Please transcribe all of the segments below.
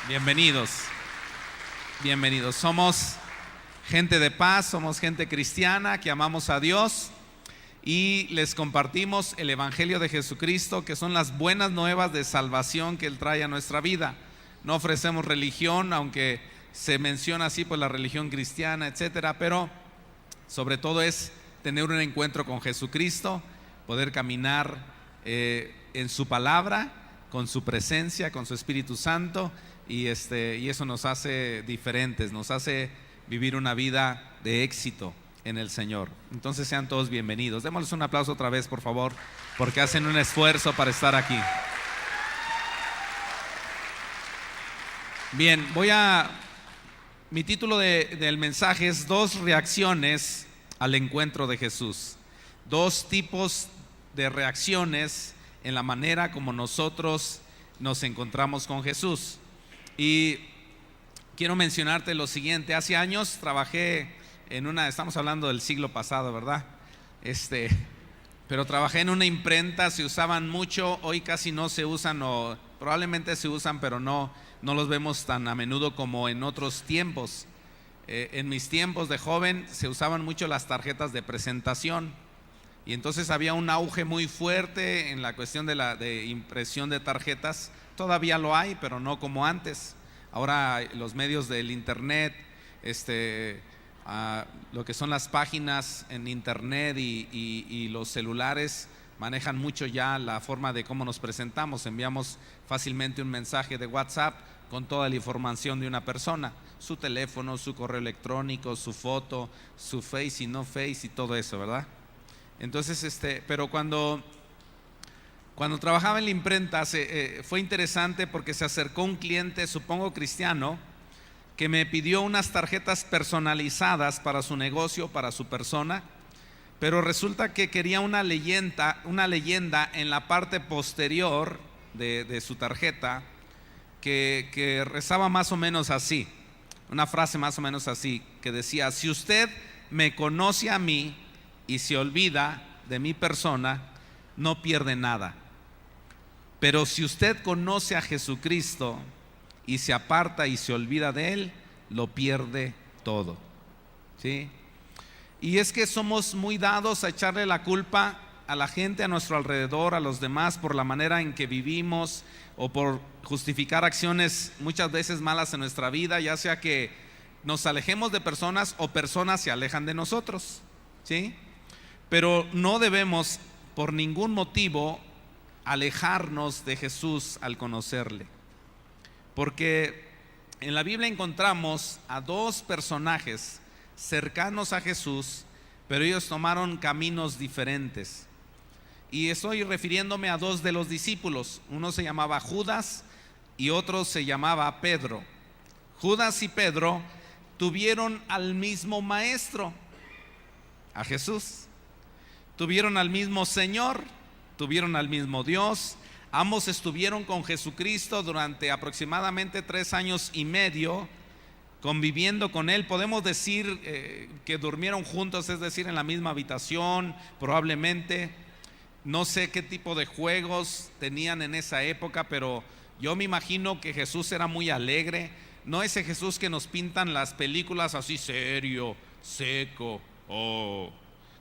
Bienvenidos, bienvenidos. Somos gente de paz, somos gente cristiana que amamos a Dios y les compartimos el Evangelio de Jesucristo, que son las buenas nuevas de salvación que Él trae a nuestra vida. No ofrecemos religión, aunque se menciona así por la religión cristiana, etcétera, pero sobre todo es tener un encuentro con Jesucristo, poder caminar en su palabra, con su presencia, con su Espíritu Santo. Y eso nos hace diferentes, nos hace vivir una vida de éxito en el Señor. Entonces sean todos bienvenidos. Démosles un aplauso otra vez, por favor, porque hacen un esfuerzo para estar aquí. Bien, mi título del mensaje es Dos reacciones al encuentro de Jesús. Dos tipos de reacciones en la manera como nosotros nos encontramos con Jesús. Y quiero mencionarte lo siguiente. Hace años trabajé estamos hablando del siglo pasado, ¿verdad? Pero trabajé en una imprenta, se usaban mucho, hoy casi no se usan, o probablemente se usan, pero no los vemos tan a menudo como en otros tiempos. En mis tiempos de joven se usaban mucho las tarjetas de presentación, y entonces había un auge muy fuerte en la cuestión de impresión de tarjetas. Todavía lo hay, pero no como antes. Ahora los medios del internet, lo que son las páginas en internet y los celulares manejan mucho ya la forma de cómo nos presentamos. Enviamos fácilmente un mensaje de WhatsApp con toda la información de una persona, su teléfono, su correo electrónico, su foto, su face y no face y todo eso, ¿verdad? Entonces, pero cuando trabajaba en la imprenta fue interesante porque se acercó un cliente, supongo cristiano, que me pidió unas tarjetas personalizadas para su negocio, para su persona, pero resulta que quería una leyenda en la parte posterior de su tarjeta que rezaba más o menos así, una frase más o menos así, que decía: si usted me conoce a mí y se olvida de mi persona, no pierde nada. Pero si usted conoce a Jesucristo y se aparta y se olvida de Él, lo pierde todo. ¿Sí? Y es que somos muy dados a echarle la culpa a la gente a nuestro alrededor, a los demás, por la manera en que vivimos o por justificar acciones muchas veces malas en nuestra vida, ya sea que nos alejemos de personas o personas se alejan de nosotros. ¿Sí? Pero no debemos por ningún motivo alejarnos de Jesús al conocerle, porque en la Biblia encontramos a dos personajes cercanos a Jesús, pero ellos tomaron caminos diferentes. Y estoy refiriéndome a dos de los discípulos. Uno se llamaba Judas y otro se llamaba Pedro. Judas y Pedro tuvieron al mismo maestro, a Jesús. Tuvieron al mismo Señor, tuvieron al mismo Dios. Ambos estuvieron con Jesucristo durante aproximadamente 3 años y medio, conviviendo con Él. Podemos decir que durmieron juntos, es decir, en la misma habitación, probablemente. No sé qué tipo de juegos tenían en esa época, pero yo me imagino que Jesús era muy alegre. No ese Jesús que nos pintan las películas así serio, seco,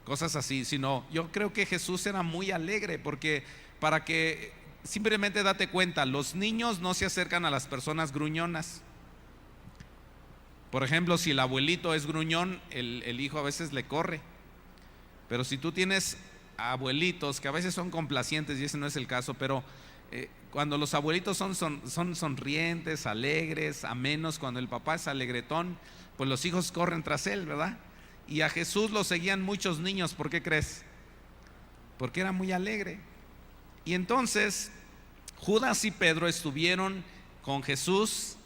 cosas así, sino yo creo que Jesús era muy alegre, porque para que simplemente date cuenta, los niños no se acercan a las personas gruñonas. Por ejemplo, si el abuelito es gruñón, el hijo a veces le corre. Pero si tú tienes abuelitos que a veces son complacientes, y ese no es el caso, pero cuando los abuelitos son sonrientes, alegres, amenos, cuando el papá es alegretón, pues los hijos corren tras él, ¿verdad? Y a Jesús lo seguían muchos niños. ¿Por qué crees? Porque era muy alegre. Y entonces Judas y Pedro estuvieron con Jesús,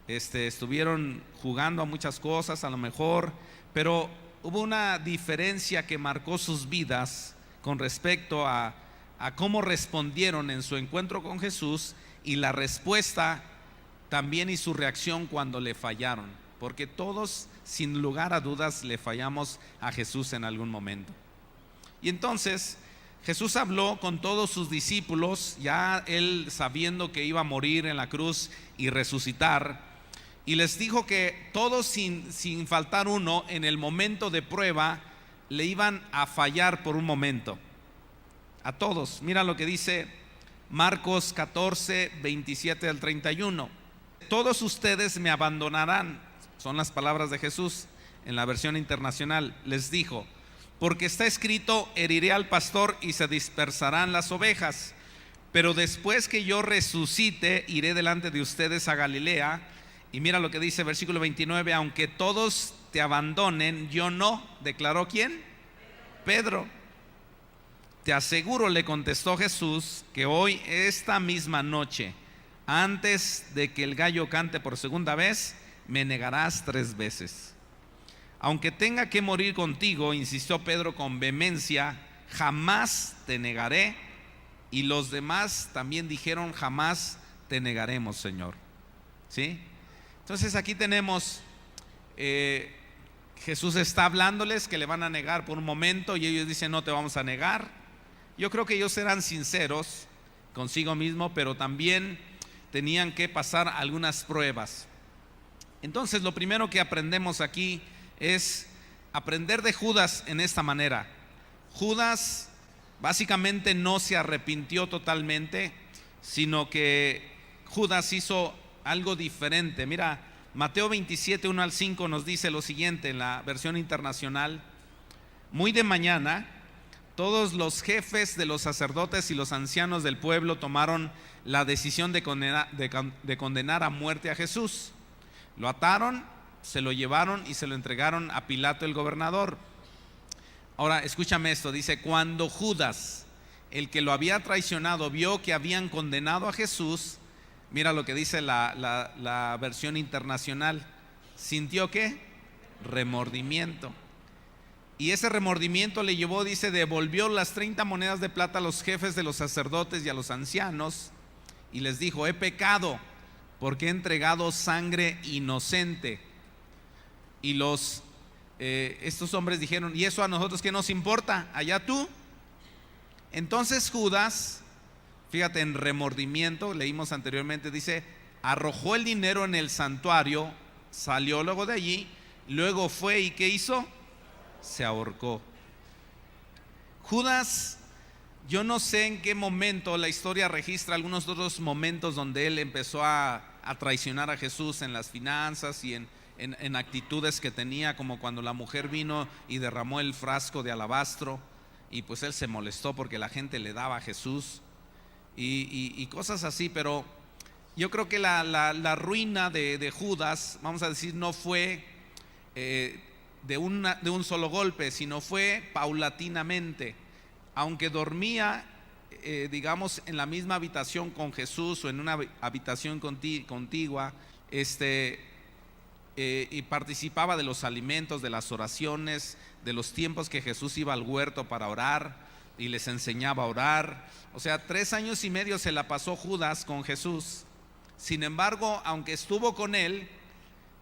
estuvieron jugando a muchas cosas a lo mejor, pero hubo una diferencia que marcó sus vidas con respecto a cómo respondieron en su encuentro con Jesús, y la respuesta también y su reacción cuando le fallaron, porque todos sin lugar a dudas le fallamos a Jesús en algún momento. Y entonces Jesús habló con todos sus discípulos, ya él sabiendo que iba a morir en la cruz y resucitar, y les dijo que todos sin faltar uno, en el momento de prueba, le iban a fallar por un momento. A todos. Mira lo que dice Marcos 14, 27 al 31. Todos ustedes me abandonarán, son las palabras de Jesús en la versión internacional. Les dijo: porque está escrito, heriré al pastor y se dispersarán las ovejas. Pero después que yo resucite, iré delante de ustedes a Galilea. Y mira lo que dice versículo 29, aunque todos te abandonen, yo no. ¿Declaró quién? Pedro. Te aseguro, le contestó Jesús, que hoy, esta misma noche, antes de que el gallo cante por segunda vez, me negarás 3 veces. Aunque tenga que morir contigo, insistió Pedro con vehemencia, jamás te negaré. Y los demás también dijeron: jamás te negaremos, Señor. ¿Sí? Entonces aquí tenemos, Jesús está hablándoles que le van a negar por un momento, y ellos dicen: no te vamos a negar. Yo creo que ellos eran sinceros consigo mismo, pero también tenían que pasar algunas pruebas. Entonces lo primero que aprendemos aquí es aprender de Judas en esta manera. Judas básicamente no se arrepintió totalmente, sino que Judas hizo algo diferente. Mira, Mateo 27, 1 al 5 nos dice lo siguiente en la versión internacional: muy de mañana, todos los jefes de los sacerdotes y los ancianos del pueblo tomaron la decisión de condenar a muerte a Jesús. Lo ataron, se lo llevaron y se lo entregaron a Pilato el gobernador. Ahora escúchame esto, dice: cuando Judas, el que lo había traicionado, vio que habían condenado a Jesús, mira lo que dice la versión internacional, ¿sintió qué? Remordimiento. Y ese remordimiento le llevó, dice, devolvió las 30 monedas de plata a los jefes de los sacerdotes y a los ancianos, y les dijo: he pecado porque he entregado sangre inocente. Y estos hombres dijeron: ¿y eso a nosotros qué nos importa? Allá tú. Entonces Judas, fíjate, en remordimiento, leímos anteriormente, dice: arrojó el dinero en el santuario, salió luego de allí, luego fue y ¿qué hizo? Se ahorcó. Judas, yo no sé en qué momento la historia registra algunos otros momentos donde él empezó a traicionar a Jesús en las finanzas y en actitudes que tenía, como cuando la mujer vino y derramó el frasco de alabastro, y pues él se molestó porque la gente le daba a Jesús y cosas así. Pero yo creo que la ruina de Judas, vamos a decir, no fue de un solo golpe, sino fue paulatinamente. Aunque dormía, digamos, en la misma habitación con Jesús o en una habitación contigua, y participaba de los alimentos, de las oraciones, de los tiempos que Jesús iba al huerto para orar y les enseñaba a orar. O sea, 3 años y medio se la pasó Judas con Jesús. Sin embargo, aunque estuvo con él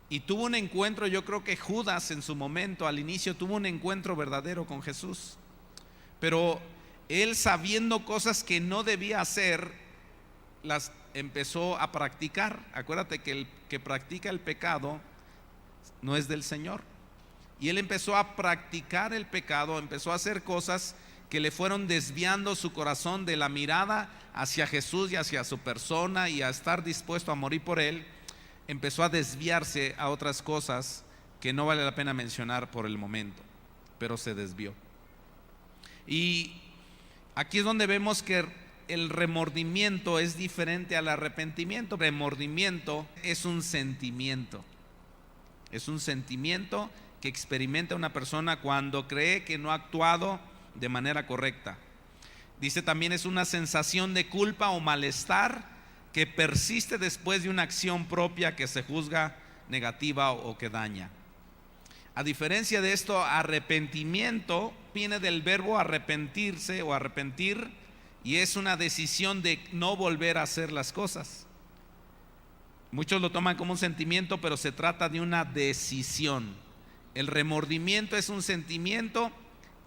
y tuvo un encuentro, yo creo que Judas en su momento, al inicio, tuvo un encuentro verdadero con Jesús, pero él, sabiendo cosas que no debía hacer, las empezó a practicar. Acuérdate que el que practica el pecado no es del Señor. Y él empezó a practicar el pecado, empezó a hacer cosas que le fueron desviando su corazón de la mirada hacia Jesús y hacia su persona y a estar dispuesto a morir por él. Empezó a desviarse a otras cosas que no vale la pena mencionar por el momento, pero se desvió. Y aquí es donde vemos que el remordimiento es diferente al arrepentimiento. Remordimiento es un sentimiento. Es un sentimiento que experimenta una persona cuando cree que no ha actuado de manera correcta. Dice también: es una sensación de culpa o malestar que persiste después de una acción propia que se juzga negativa o que daña. A diferencia de esto, arrepentimiento viene del verbo arrepentirse o arrepentir, y es una decisión de no volver a hacer las cosas. Muchos lo toman como un sentimiento, pero se trata de una decisión. El remordimiento es un sentimiento,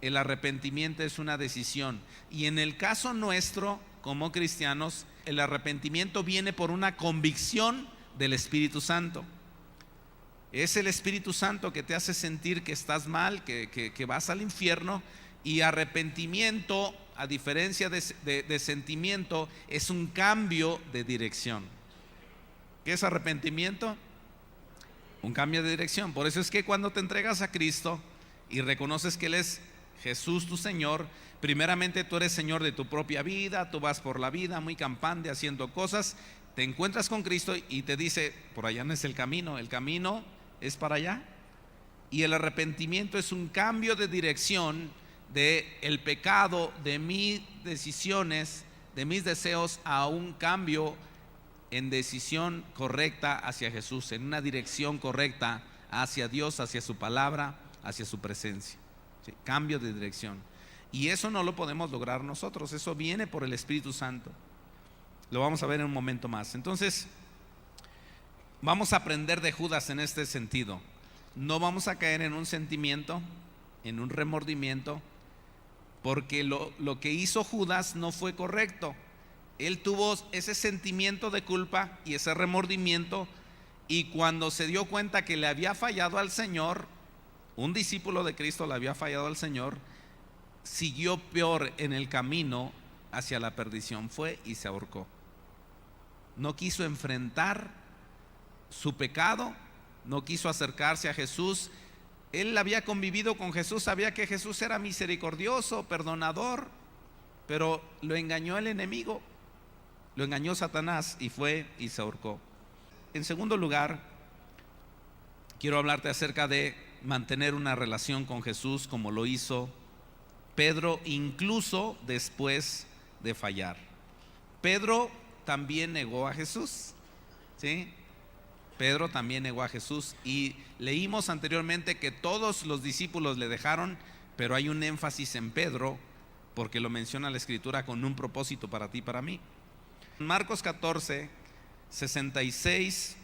el arrepentimiento es una decisión. Y en el caso nuestro, como cristianos, el arrepentimiento viene por una convicción del Espíritu Santo. Es el Espíritu Santo que te hace sentir que estás mal, que vas al infierno. Y arrepentimiento, a diferencia de sentimiento, es un cambio de dirección. ¿Qué es arrepentimiento? Un cambio de dirección. Por eso es que cuando te entregas a Cristo y reconoces que Él es Jesús tu Señor, primeramente tú eres Señor de tu propia vida, tú vas por la vida muy campante haciendo cosas, te encuentras con Cristo y te dice, por allá no es el camino es para allá. Y el arrepentimiento es un cambio de dirección de el pecado, de mis decisiones, de mis deseos, a un cambio en decisión correcta hacia Jesús, en una dirección correcta hacia Dios, hacia su palabra, hacia su presencia. ¿Sí? Cambio de dirección. Y eso no lo podemos lograr nosotros, eso viene por el Espíritu Santo. Lo vamos a ver en un momento más. Entonces, vamos a aprender de Judas en este sentido. No vamos a caer en un sentimiento, en un remordimiento, porque lo que hizo Judas no fue correcto. Él tuvo ese sentimiento de culpa y ese remordimiento, y cuando se dio cuenta que le había fallado al Señor, un discípulo de Cristo le había fallado al Señor, siguió peor en el camino hacia la perdición, fue y se ahorcó. No quiso enfrentar su pecado, no quiso acercarse a Jesús. Él había convivido con Jesús, sabía que Jesús era misericordioso, perdonador, pero lo engañó el enemigo, lo engañó Satanás y fue y se ahorcó. En segundo lugar, quiero hablarte acerca de mantener una relación con Jesús como lo hizo Pedro, incluso después de fallar. Pedro también negó a Jesús, ¿sí? Pedro también negó a Jesús, y leímos anteriormente que todos los discípulos le dejaron, pero hay un énfasis en Pedro porque lo menciona la Escritura con un propósito para ti y para mí. Marcos 14, 66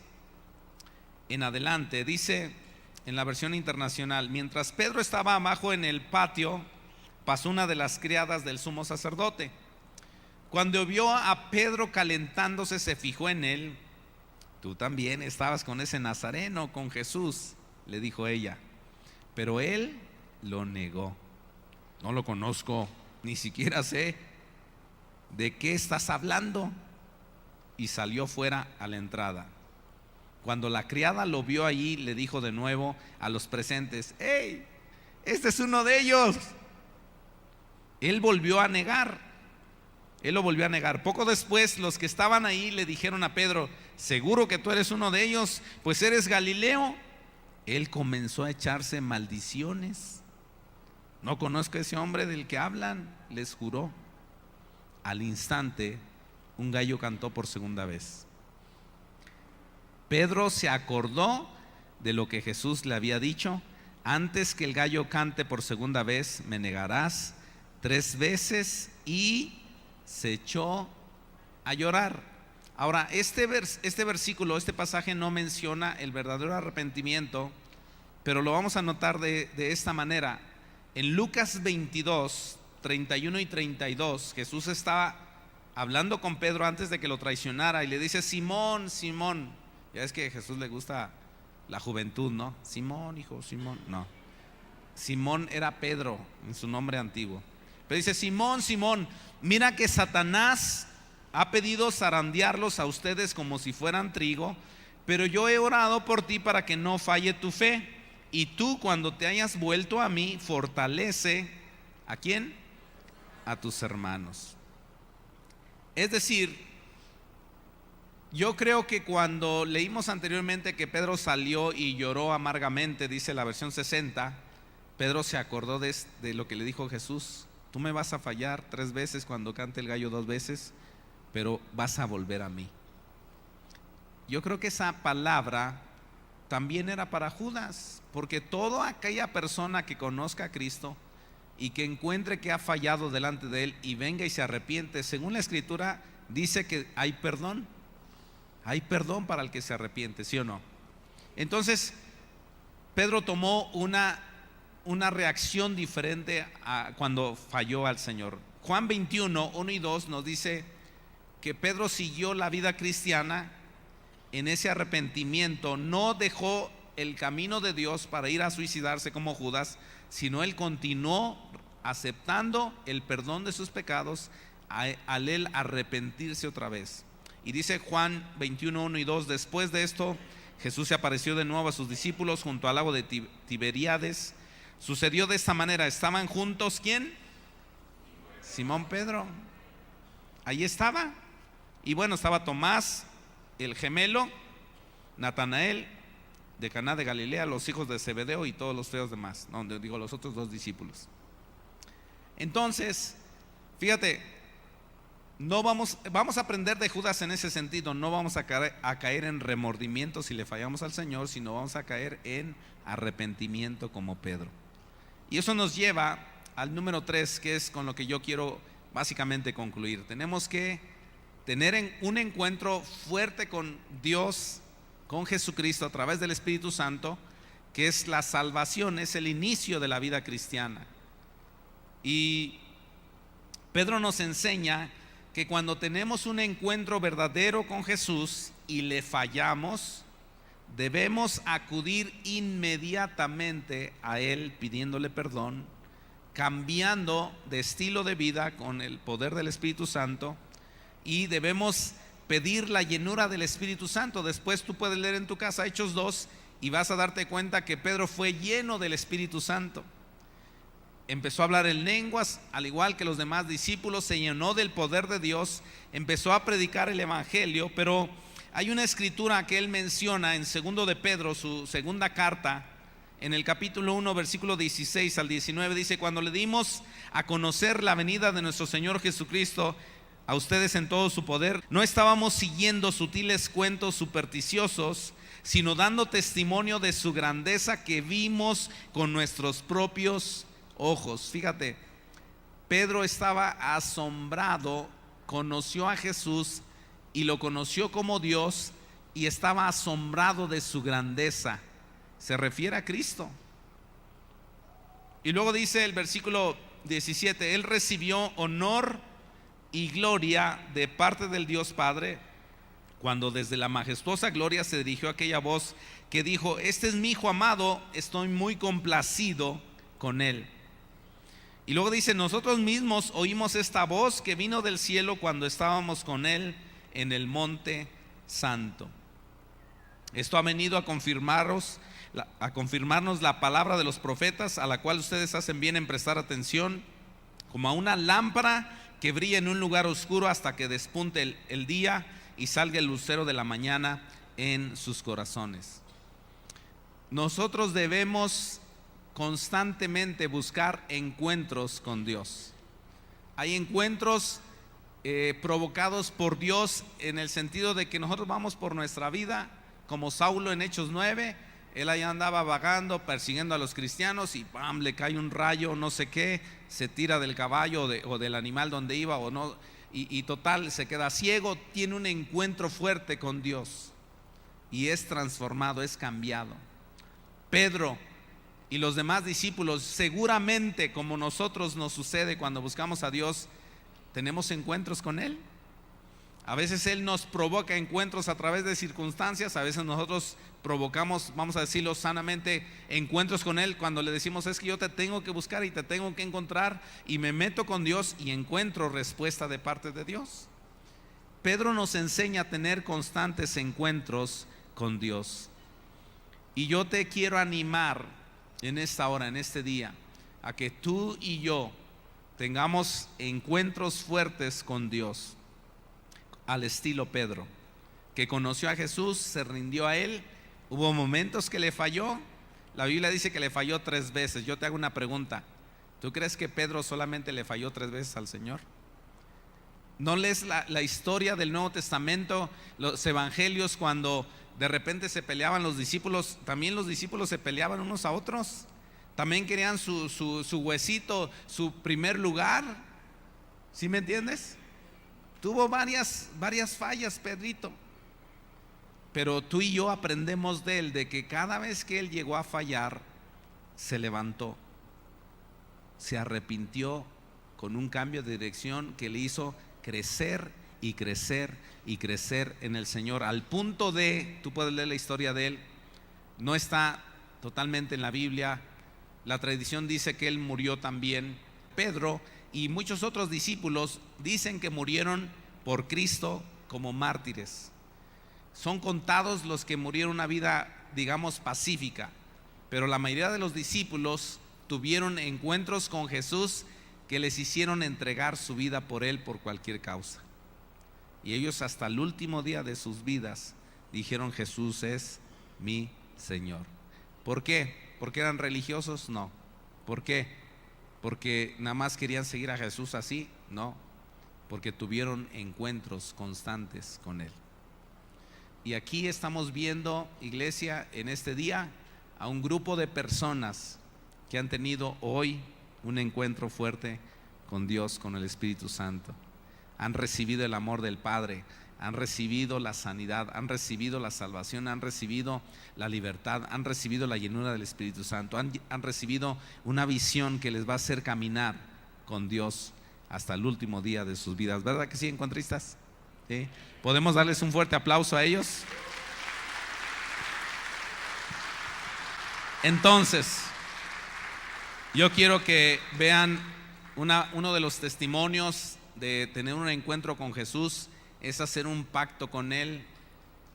en adelante, dice en la versión internacional: mientras Pedro estaba abajo en el patio, pasó una de las criadas del sumo sacerdote. Cuando vio a Pedro calentándose, se fijó en él. Tú también estabas con ese nazareno, con Jesús, le dijo ella. Pero él lo negó. No lo conozco, ni siquiera sé de qué estás hablando. Y salió fuera a la entrada. Cuando la criada lo vio allí, le dijo de nuevo a los presentes: ¡Hey! Este es uno de ellos. Él volvió a negar. Él lo volvió a negar. Poco después, los que estaban ahí le dijeron a Pedro: ¿seguro que tú eres uno de ellos? Pues eres Galileo. Él comenzó a echarse maldiciones. No conozco a ese hombre del que hablan, les juró. Al instante, un gallo cantó por segunda vez. Pedro se acordó de lo que Jesús le había dicho: antes que el gallo cante por segunda vez, me negarás 3 veces, y se echó a llorar. Ahora, este versículo, este pasaje no menciona el verdadero arrepentimiento, pero lo vamos a notar de esta manera. En Lucas 22, 31 y 32, Jesús estaba hablando con Pedro antes de que lo traicionara y le dice: Simón, Simón. Ya es que a Jesús le gusta la juventud, ¿no? Simón, hijo, Simón. No, Simón era Pedro en su nombre antiguo. Pero dice: Simón, Simón, mira que Satanás ha pedido zarandearlos a ustedes como si fueran trigo, pero yo he orado por ti para que no falle tu fe. Y tú, cuando te hayas vuelto a mí, fortalece ¿a quién? A tus hermanos. Es decir, yo creo que cuando leímos anteriormente que Pedro salió y lloró amargamente, dice la versión 60, Pedro se acordó de lo que le dijo Jesús: tú me vas a fallar 3 veces cuando cante el gallo 2 veces, pero vas a volver a mí. Yo creo que esa palabra también era para Judas, porque toda aquella persona que conozca a Cristo y que encuentre que ha fallado delante de Él y venga y se arrepiente, según la Escritura dice que hay perdón. Hay perdón para el que se arrepiente, ¿sí o no? Entonces, Pedro tomó una una reacción diferente a cuando falló al Señor. Juan 21, 1 y 2 nos dice que Pedro siguió la vida cristiana en ese arrepentimiento, no dejó el camino de Dios para ir a suicidarse como Judas, sino él continuó aceptando el perdón de sus pecados al él arrepentirse otra vez. Y dice Juan 21, 1 y 2: después de esto, Jesús se apareció de nuevo a sus discípulos junto al lago de Tiberíades. Sucedió de esta manera: estaban juntos, ¿quién? Simón Pedro, ahí estaba. Y bueno, estaba Tomás, el gemelo, Natanael de Caná de Galilea, los hijos de Zebedeo y todos los feos demás, donde digo los otros dos discípulos. Entonces, fíjate, no vamos a aprender de Judas en ese sentido. No vamos a caer en remordimiento si le fallamos al Señor, sino vamos a caer en arrepentimiento como Pedro. Y eso nos lleva al número 3, que es con lo que yo quiero básicamente concluir. Tenemos que tener un encuentro fuerte con Dios, con Jesucristo a través del Espíritu Santo, que es la salvación, es el inicio de la vida cristiana. Y Pedro nos enseña que cuando tenemos un encuentro verdadero con Jesús y le fallamos, debemos acudir inmediatamente a Él pidiéndole perdón, cambiando de estilo de vida con el poder del Espíritu Santo, y debemos pedir la llenura del Espíritu Santo. Después tú puedes leer en tu casa Hechos 2 y vas a darte cuenta que Pedro fue lleno del Espíritu Santo. Empezó a hablar en lenguas, al igual que los demás discípulos, se llenó del poder de Dios, empezó a predicar el Evangelio. Pero hay una escritura que él menciona en 2 de Pedro, su segunda carta, en el capítulo 1, versículo 16 al 19, dice: cuando le dimos a conocer la venida de nuestro Señor Jesucristo a ustedes en todo su poder, no estábamos siguiendo sutiles cuentos supersticiosos, sino dando testimonio de su grandeza que vimos con nuestros propios ojos. Fíjate, Pedro estaba asombrado, conoció a Jesús y lo conoció como Dios, y estaba asombrado de su grandeza. Se refiere a Cristo. Y luego dice el versículo 17: él recibió honor y gloria de parte del Dios Padre, cuando desde la majestuosa gloria se dirigió aquella voz que dijo: este es mi Hijo amado, estoy muy complacido con él. Y luego dice: nosotros mismos oímos esta voz que vino del cielo cuando estábamos con él en el monte santo. Esto ha venido a confirmarnos la palabra de los profetas, a la cual ustedes hacen bien en prestar atención, como a una lámpara que brilla en un lugar oscuro hasta que despunte el día y salga el lucero de la mañana en sus corazones. Nosotros debemos constantemente buscar encuentros con Dios. Hay encuentros provocados por Dios, en el sentido de que nosotros vamos por nuestra vida, como Saulo en Hechos 9. Él ahí andaba vagando, persiguiendo a los cristianos, y ¡pam!, le cae un rayo, no sé qué, se tira del caballo o del animal donde iba, o no, y total, se queda ciego. Tiene un encuentro fuerte con Dios y es transformado, es cambiado. Pedro y los demás discípulos, seguramente como nosotros nos sucede cuando buscamos a Dios, tenemos encuentros con Él. A veces Él nos provoca encuentros a través de circunstancias, a veces nosotros provocamos, vamos a decirlo sanamente, encuentros con Él cuando le decimos: es que yo te tengo que buscar y te tengo que encontrar, y me meto con Dios y encuentro respuesta de parte de Dios. Pedro nos enseña a tener constantes encuentros con Dios. Y yo te quiero animar en esta hora, en este día, a que tú y yo tengamos encuentros fuertes con Dios, al estilo Pedro, que conoció a Jesús, se rindió a Él. Hubo momentos que le falló. La Biblia dice que le falló 3 veces. Yo te hago una pregunta: ¿tú crees que Pedro solamente le falló 3 veces al Señor? ¿No lees la historia del Nuevo Testamento, los evangelios, cuando de repente se peleaban los discípulos? También los discípulos se peleaban unos a otros. También querían su huesito, su primer lugar. ¿Sí me entiendes? Tuvo varias fallas Pedrito, pero tú y yo aprendemos de él, de que cada vez que él llegó a fallar, se levantó se arrepintió con un cambio de dirección que le hizo crecer y crecer y crecer en el Señor, al punto de, tú puedes leer la historia de él, no está totalmente en la Biblia, la tradición dice que él murió también. Pedro y muchos otros discípulos dicen que murieron por Cristo como mártires. Son contados los que murieron una vida, digamos, pacífica, pero la mayoría de los discípulos tuvieron encuentros con Jesús que les hicieron entregar su vida por él por cualquier causa. Y ellos hasta el último día de sus vidas dijeron: Jesús es mi Señor. ¿Por qué? ¿Porque eran religiosos? No. ¿Por qué? ¿Porque nada más querían seguir a Jesús así? No. Porque tuvieron encuentros constantes con él. Y aquí estamos viendo, iglesia, en este día a un grupo de personas que han tenido hoy un encuentro fuerte con Dios, con el Espíritu Santo. Han recibido el amor del Padre, han recibido la sanidad, han recibido la salvación, han recibido la libertad, han recibido la llenura del Espíritu Santo, han recibido una visión que les va a hacer caminar con Dios hasta el último día de sus vidas. ¿Verdad que sí, encuentristas? ¿Sí? ¿Podemos darles un fuerte aplauso a ellos? Entonces, yo quiero que vean uno de los testimonios de tener un encuentro con Jesús, es hacer un pacto con Él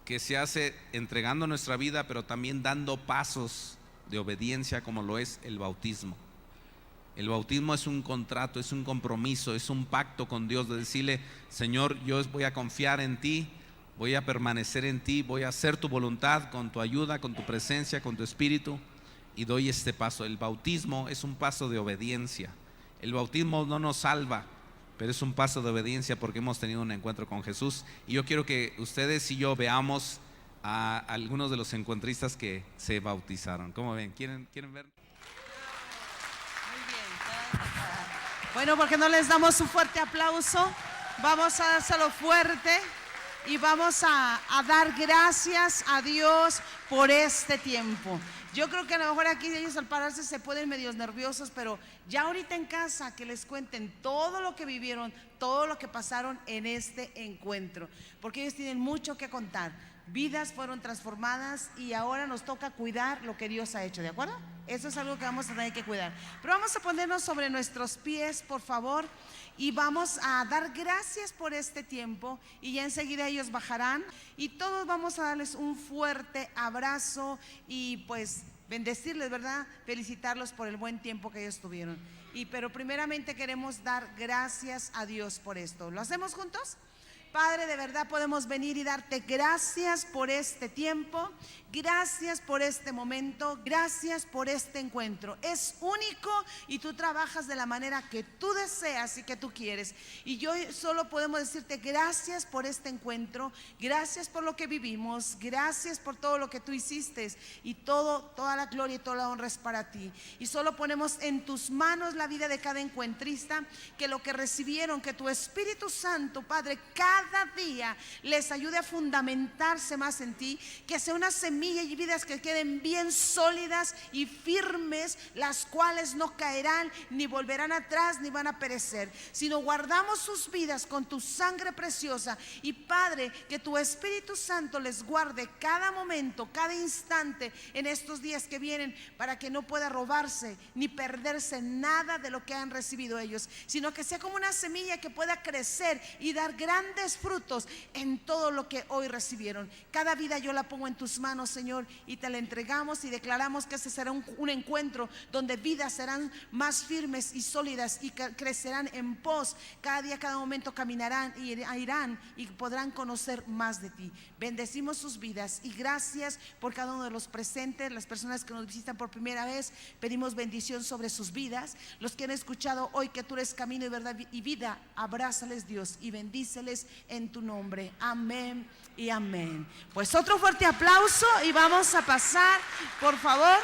que se hace entregando nuestra vida, pero también dando pasos de obediencia, como lo es el bautismo. El bautismo es un contrato, es un compromiso, es un pacto con Dios de decirle: Señor, yo voy a confiar en ti, voy a permanecer en ti, voy a hacer tu voluntad con tu ayuda, con tu presencia, con tu espíritu, y doy este paso. El bautismo es un paso de obediencia. El bautismo no nos salva, pero es un paso de obediencia porque hemos tenido un encuentro con Jesús. Y yo quiero que ustedes y yo veamos a algunos de los encuentristas que se bautizaron. ¿Cómo ven? ¿Quieren ver? Muy bien. Bueno, ¿por qué no les damos un fuerte aplauso? Vamos a dárselo fuerte y vamos a dar gracias a Dios por este tiempo. Yo creo que a lo mejor aquí ellos al pararse se ponen medios nerviosos, pero ya ahorita en casa que les cuenten todo lo que vivieron, todo lo que pasaron en este encuentro, porque ellos tienen mucho que contar. Vidas fueron transformadas y ahora nos toca cuidar lo que Dios ha hecho, ¿de acuerdo? Eso es algo que vamos a tener que cuidar. Pero vamos a ponernos sobre nuestros pies, por favor, y vamos a dar gracias por este tiempo, y ya enseguida ellos bajarán y todos vamos a darles un fuerte abrazo y pues bendecirles, ¿verdad? Felicitarlos por el buen tiempo que ellos tuvieron. Pero primeramente queremos dar gracias a Dios por esto. ¿Lo hacemos juntos? Padre, de verdad podemos venir y darte gracias por este tiempo, gracias por este momento, gracias por este encuentro. Es único y tú trabajas de la manera que tú deseas y que tú quieres. Y yo solo podemos decirte gracias por este encuentro, gracias por lo que vivimos, gracias por todo lo que tú hiciste, y toda la gloria y toda la honra es para ti. Y solo ponemos en tus manos la vida de cada encuentrista, que lo que recibieron, que tu Espíritu Santo, Padre, cada día les ayude a fundamentarse más en ti, que sea una semilla y vidas que queden bien sólidas y firmes, las cuales no caerán ni volverán atrás ni van a perecer, sino guardamos sus vidas con tu sangre preciosa. Y Padre, que tu Espíritu Santo les guarde cada momento, cada instante en estos días que vienen, para que no pueda robarse ni perderse nada de lo que han recibido ellos, sino que sea como una semilla que pueda crecer y dar grandes frutos en todo lo que hoy recibieron. Cada vida yo la pongo en tus manos, Señor, y te la entregamos y declaramos que ese será un encuentro donde vidas serán más firmes y sólidas y crecerán en pos. Cada día, cada momento caminarán y irán y podrán conocer más de ti. Bendecimos sus vidas y gracias por cada uno de los presentes, las personas que nos visitan por primera vez. Pedimos bendición sobre sus vidas. Los que han escuchado hoy que tú eres camino y verdad y vida, abrázales, Dios, y bendíceles en tu nombre. Amén y amén. Pues otro fuerte aplauso y vamos a pasar, por favor,